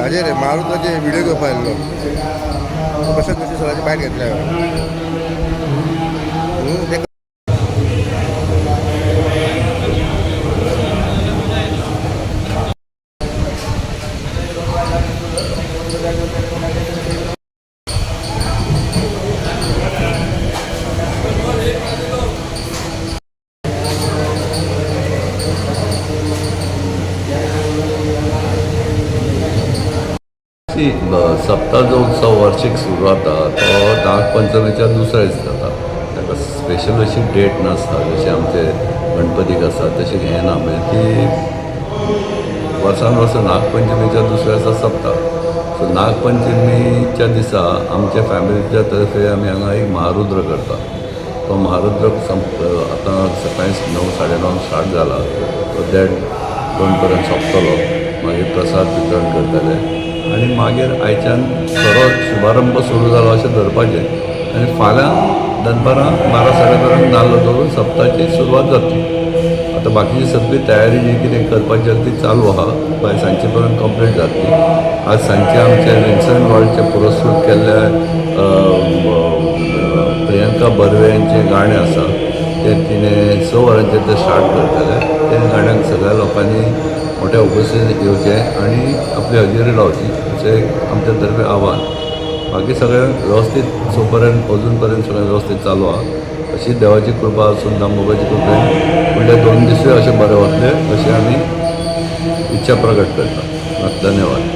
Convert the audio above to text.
अजय रे मारुताचे video घेवपा आयल्लो कशें कशें सगळ्याचे भायर घेतल्या सप्ता जो उत्सव वार्षिक सुरू जाता तो नागपंचमीच्या दुसऱ्या दीस जाता. ताका स्पेशल अशी डेट नासता जशी आमचे गणपतीक आसा तशी हें ना. म्हणजे ती वर्सान वर्स नागपंचमीच्या दुसऱ्या दिसा सोंपता. सो नागपंचमीच्या दिसा आमच्या फॅमिलीच्या तर्फे आमी हांगा एक महारुद्र करता. तो महारुद्र आतां सकाळीं 9 साडे 9 स्टार्ट जाला. सो दॅट 2 पर्यंत सोंपतलो. मागीर प्रसाद वितरण करतले आनी मागीर आयच्यान खरो शुभारंभ सुरू जालो अशें धरपाचें आनी फाल्यां दनपारां 12 साडे 12 नाल्ल दवरून सप्ताची सुरवात जातली. आतां बाकीची सगळी तयारी जी कितें करपाची आसा ती चालू आहा. फाल्यां सांजे पर्यंत कंप्लीट जातली. आज सांजचे आमचे विन्संट वॉल्डचे पुरस्कृत केल्ले प्रियंका बर्वे यांचें गाणें आसा तें तिणें 6 वरांचेर ते स्टार्ट करतले. त्या गाण्याक सगळ्या लोकांनी मोठ्या उपस्थितीत येवचें आनी आपली हजेरी लावची अशें आमच्या तर्फे आव्हान. बाकी सगळें वेवस्थीत सो पर्यंत अजून पर्यंत सगळें वेवस्थीत चालू आहा. अशी देवाची कृपा आसून दामोबाची कृपेन फुडले 2 दिसूय अशें बरें वतले अशें आमी इच्छा प्रकट करता. धन्यवाद.